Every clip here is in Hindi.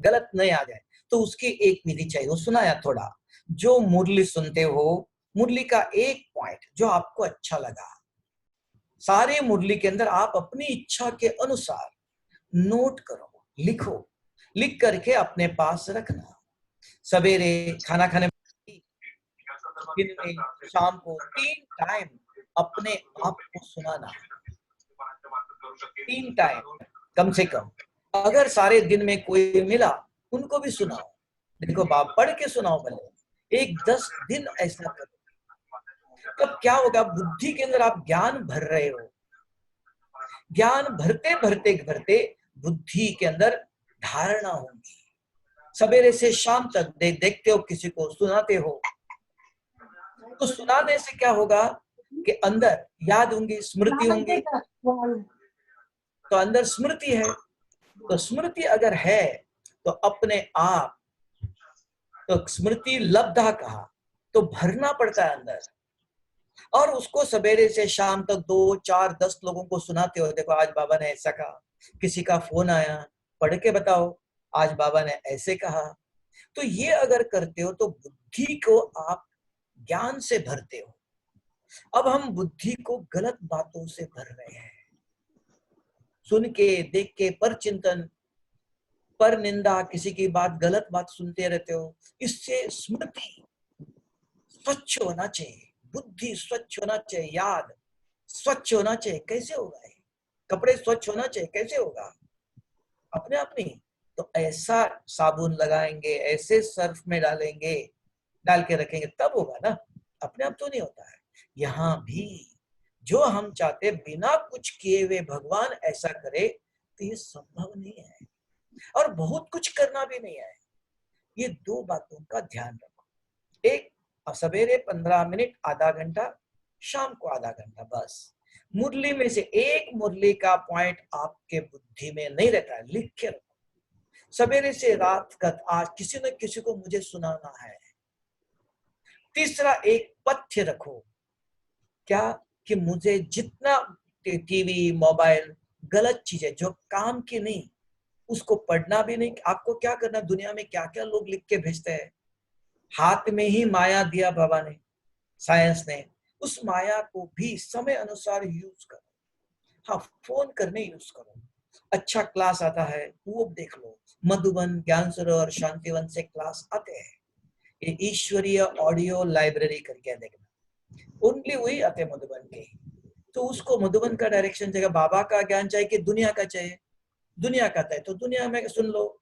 गलत नहीं आ जाए, तो उसकी एक विधि चाहिए। वो सुनाया थोड़ा, जो मुरली सुनते हो, मुरली का एक पॉइंट जो आपको अच्छा लगा, सारे मुरली के अंदर आप अपनी इच्छा के अनुसार नोट करो, लिखो, लिख करके अपने पास रखना। सवेरे खाना खाने, दिन में, शाम को 3 टाइम अपने आप को सुनाना, 3 टाइम कम से कम। अगर सारे दिन में कोई मिला, उनको भी सुनाओ, देखो बाप पढ़ के सुनाओ, भले एक 10 दिन ऐसा करो। तब क्या होगा, बुद्धि के अंदर आप ज्ञान भर रहे हो, ज्ञान भरते भरते भरते बुद्धि के अंदर धारणा होगी। सवेरे से शाम तक देखते हो, किसी को सुनाते हो, तो सुनाने से क्या होगा कि अंदर याद होंगी, स्मृति होंगी। तो अंदर स्मृति है, तो स्मृति अगर है तो अपने आप, तो स्मृति लब्धा कहा, तो भरना पड़ता है अंदर। और उसको सवेरे से शाम तक 2, 4, 10 लोगों को सुनाते हो, देखो आज बाबा ने ऐसा कहा, किसी का फोन आया, पढ़ के बताओ आज बाबा ने ऐसे कहा। तो ये अगर करते हो तो बुद्धि को आप ज्ञान से भरते हो। अब हम बुद्धि को गलत बातों से भर रहे हैं, सुन के, देख के, पर चिंतन, पर निंदा, किसी की बात, गलत बात सुनते रहते हो। इससे स्मृति स्वच्छ होना चाहिए, बुद्धि स्वच्छ होना चाहिए, याद स्वच्छ होना चाहिए। कैसे होगा ये? कपड़े स्वच्छ होना चाहिए, कैसे होगा? अपने आप नहीं। तो ऐसा साबुन लगाएंगे, ऐसे सर्फ में डालेंगे, डाल के रखेंगे, तब होगा ना, अपने आप तो नहीं होता है। यहाँ भी जो हम चाहते बिना कुछ किए हुए भगवान ऐसा करे, तो ये संभव नहीं है, और बहुत कुछ करना भी नहीं है। ये 2 बातों का ध्यान रखो, एक सवेरे 15 मिनट, आधा घंटा, शाम को आधा घंटा, बस। मुरली में से एक मुरली का पॉइंट आपके बुद्धि में नहीं रहता है, लिख के रखो। सवेरे से रात तक आज किसी न किसी को मुझे सुनाना है। तीसरा एक पथ्य रखो, क्या कि मुझे जितना टीवी, मोबाइल, गलत चीजें जो काम की नहीं, उसको पढ़ना भी नहीं। आपको क्या करना, दुनिया में क्या क्या लोग लिख के भेजते हैं, हाथ में ही माया दिया बाबा ने, साइंस ने, उस माया को भी समय अनुसार यूज करो। हाँ, फोन करने यूज करो, अच्छा क्लास आता है वो देख लो, मधुबन, ज्ञान सरोवर, शांतिवन से क्लास आते हैं, ये ईश्वरीय ऑडियो लाइब्रेरी करके देखना, ओनली वही आते मधुबन के। तो उसको मधुबन का डायरेक्शन चाहिए, बाबा का ज्ञान चाहिए कि दुनिया का चाहिए? दुनिया का है तो दुनिया में सुन लो।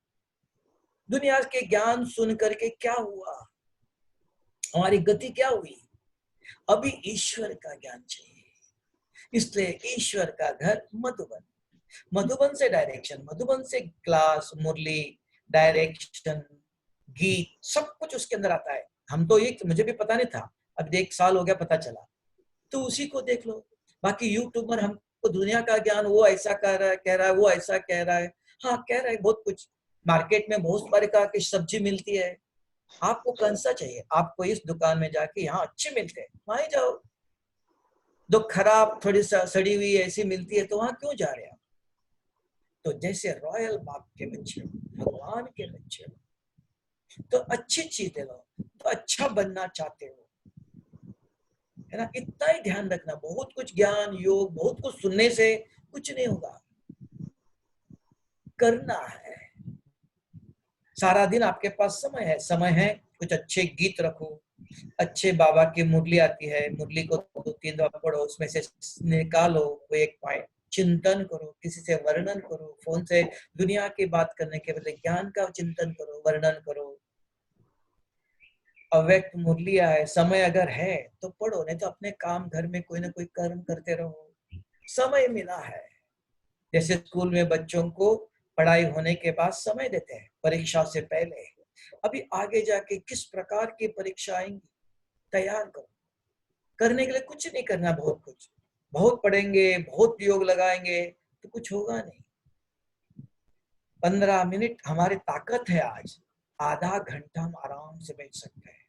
दुनिया के ज्ञान सुन करके क्या हुआ, हमारी गति क्या हुई? अभी ईश्वर का ज्ञान चाहिए, इसलिए ईश्वर का घर मधुबन, मधुबन से डायरेक्शन, मधुबन से क्लास, मुरली, डायरेक्शन, गीत, सब कुछ उसके अंदर आता है। हम तो ये मुझे भी पता नहीं था, अब 1 साल हो गया पता चला, तो उसी को देख लो। बाकी यूट्यूबर हमको दुनिया का ज्ञान, वो ऐसा कह रहा है, कह रहा है, वो ऐसा कह रहा है, हाँ कह रहा है बहुत कुछ। मार्केट में बहुत सारे प्रकार की सब्जी मिलती है, आपको कौन सा चाहिए? आपको इस दुकान में जाके, यहाँ अच्छे मिलते हैं वहां जाओ, जो खराब थोड़ी सा सड़ी हुई ऐसी मिलती है तो वहां क्यों जा रहे हैं? तो जैसे रॉयल बाप के बच्चे हो, भगवान के बच्चे हो, तो अच्छी चीजें लो, तो अच्छा बनना चाहते हो, है ना? इतना ही ध्यान रखना। बहुत कुछ ज्ञान, योग, बहुत कुछ सुनने से कुछ नहीं होगा, करना है। सारा दिन आपके पास समय है, समय है, कुछ अच्छे गीत रखो, अच्छे बाबा की मुरली आती है, मुरली को 2-3 दफा पढ़ो, उसमें से निकालो कोई एक पॉइंट, चिंतन करो, किसी से वर्णन करो, फोन से दुनिया की बात करने के बदले ज्ञान का चिंतन करो, वर्णन करो। अव्यक्त मुरली है, समय अगर है तो पढ़ो, नहीं तो अपने काम, घर में कोई ना कोई कर्म करते रहो, समय मिला है। जैसे स्कूल में बच्चों को पढ़ाई होने के बाद समय देते हैं, परीक्षा से पहले, अभी आगे जाके किस प्रकार की परीक्षा आएंगी, तैयार करो। करने के लिए कुछ नहीं करना, बहुत कुछ, बहुत पढ़ेंगे, बहुत योग लगाएंगे तो कुछ होगा नहीं। 15 मिनट हमारी ताकत है, आज आधा घंटा हम आराम से बैठ सकते हैं।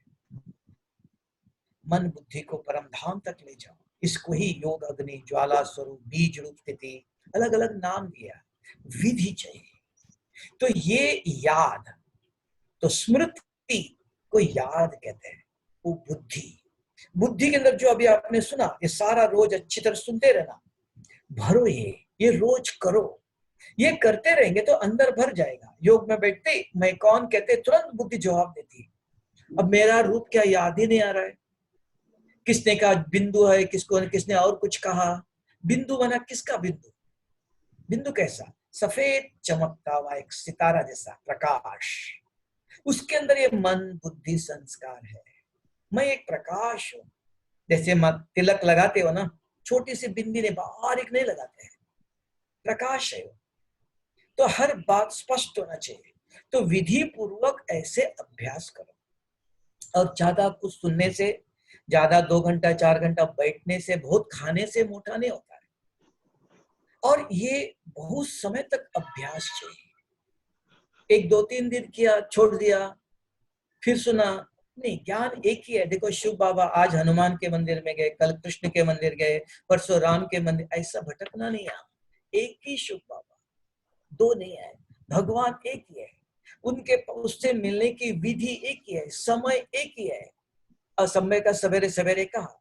मन बुद्धि को परम धाम तक ले जाओ, इसको ही योग अग्नि, ज्वाला स्वरूप, बीज रूप स्थिति, अलग अलग नाम दिया। विधि चाहिए, तो ये याद, तो स्मृति को याद कहते हैं, वो बुद्धि। बुद्धि के अंदर जो अभी आपने सुना, ये सारा रोज अच्छी तरह सुनते रहना, भरो ये रोज करो। ये करते रहेंगे तो अंदर भर जाएगा। योग में बैठते मैं कौन कहते तुरंत बुद्धि जवाब देती है। अब मेरा रूप क्या याद ही नहीं आ रहा है, किसने कहा बिंदु है, किसने और कुछ कहा। बिंदु बना किसका बिंदु? बिंदु कैसा? सफेद चमकता हुआ एक सितारा जैसा प्रकाश, उसके अंदर ये मन बुद्धि संस्कार है। मैं एक प्रकाश हूं। जैसे तिलक लगाते हो ना, छोटी सी बिंदी ने बारीक नहीं लगाते हैं, प्रकाश है वो। तो हर बात स्पष्ट होना चाहिए। तो विधि पूर्वक ऐसे अभ्यास करो। और ज्यादा कुछ सुनने से, ज्यादा 2 घंटा 4 घंटा बैठने से, बहुत खाने से मोटा नहीं होता है। और ये बहुत समय तक अभ्यास चाहिए। 1 2 3 दिन किया, छोड़ दिया, फिर सुना, नहीं, ज्ञान एक ही है। देखो शिव बाबा आज हनुमान के मंदिर में गए, कल कृष्ण के मंदिर गए, परसों राम के मंदिर, ऐसा भटकना नहीं है। एक ही शिव बाबा, 2 नहीं है। भगवान एक ही है, उनके उससे मिलने की विधि एक ही है, समय एक ही है। और समय का सवेरे सवेरे कहा,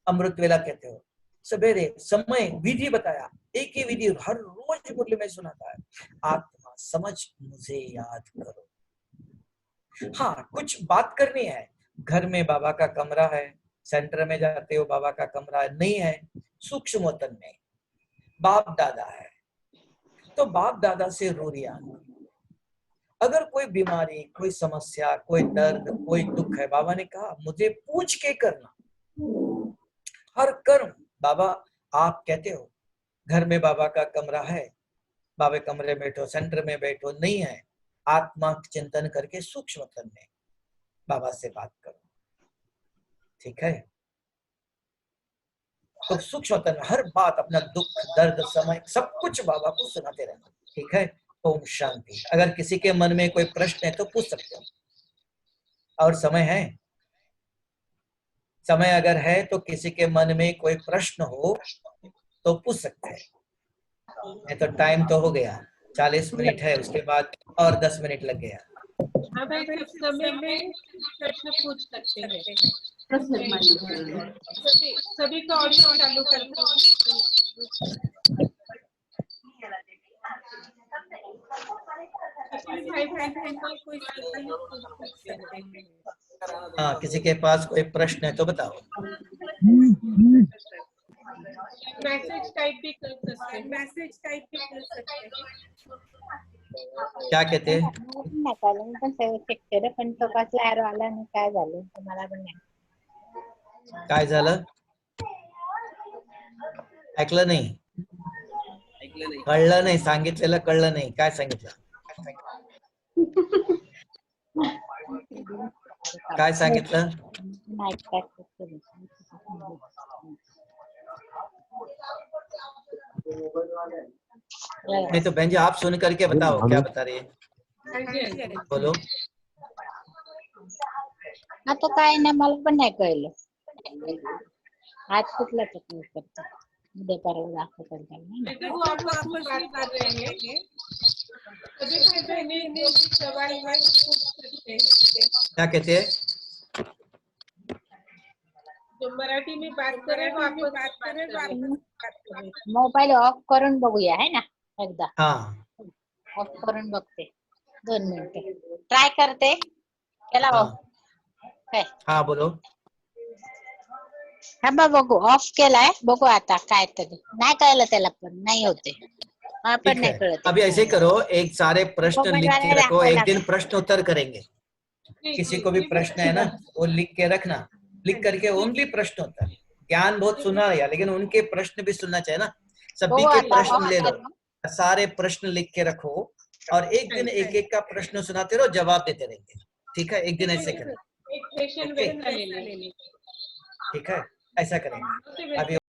अमृत वेला कहते हो, सवेरे समय विधि बताया, एक ही विधि हर रोज मुरली में सुनाता है। आत्मा समझ मुझे याद करो। हाँ, कुछ बात करनी है। घर में बाबा का कमरा है, सेंटर में जाते हो बाबा का कमरा नहीं है, सूक्ष्म वतन में बाप दादा है, तो बाप दादा से रूरिया। अगर कोई बीमारी, कोई समस्या, कोई दर्द, कोई दुख है, बाबा ने कहा मुझे पूछ के करना हर कर्म। बाबा आप कहते हो घर में बाबा का कमरा है, बाबा कमरे में बैठो, सेंटर में बैठो, नहीं है, आत्मा चिंतन करके सूक्ष्म वतन में बाबा से बात करो, ठीक है। तो सूक्ष्म वतन में हर बात, अपना दुख दर्द समय सब कुछ बाबा को सुनाते रहना, ठीक है। ओम शांति। अगर किसी के मन में कोई प्रश्न है तो पूछ सकते हो। और समय है, समय अगर है तो किसी के मन में कोई प्रश्न हो तो पूछ सकते हैं। नहीं तो टाइम तो हो गया, 40 मिनट है, उसके बाद और 10 मिनट लग गया। हाँ भाई, समय में प्रश्न पूछ सकते हैं। सभी का ऑडियो चालू करना। हाँ, किसी के पास कोई प्रश्न है तो बताओ। मैसेज टाइप भी कर सकते हैं। मैसेज टाइप भी कर सकते हैं। क्या कहते हैं? पण तो कसला एरो आला नाही, काय झालं तुम्हाला पण नाही काय झालं? ऐकलं नाही, कळलं नाही, सांगितलेलं कळलं नाही, काय सांगितलं? काय सांगितलं? नहीं तो बहन जी आप सुन करके बताओ क्या बता रही है, बोलो। हा तो काय नाही, मला पण नाही कळलं। आज कुठला चक्कर करतो, उद्या परवा दाखवतो देखो वो आपस में बात कर रहे हैं, सभी भाई बहनें जो भी सवाल है पूछ सकते हैं। क्या कहते हैं? जो मराठी में बात करें वो आपस बात करें। मोबाईल ऑफ करून बघूया है ना एकदा। हाँ, ऑफ करून बघते, 2 मिनिटे ट्राय करते, केला ऑफ काय? हाँ बोलो। हा बघू, ऑफ केलाय, बघू आता काय तरी। नाही कळलं त्याला, पण नाही होते, ठीक है, अभी ऐसे करो, एक सारे प्रश्न लिख के रखो, एक दिन प्रश्न उत्तर करेंगे। किसी को भी प्रश्न है ना, वो लिख के रखना, लिख करके ओनली प्रश्न उत्तर। ज्ञान बहुत सुना है, लेकिन उनके प्रश्न भी सुनना चाहिए ना, सभी के प्रश्न ले लो, सारे प्रश्न लिख के रखो, और एक दिन एक एक का प्रश्न सुनाते रहो, जवाब देते रहेंगे, ठीक है। एक दिन ऐसे करें, ठीक है, ऐसा करेंगे। अभी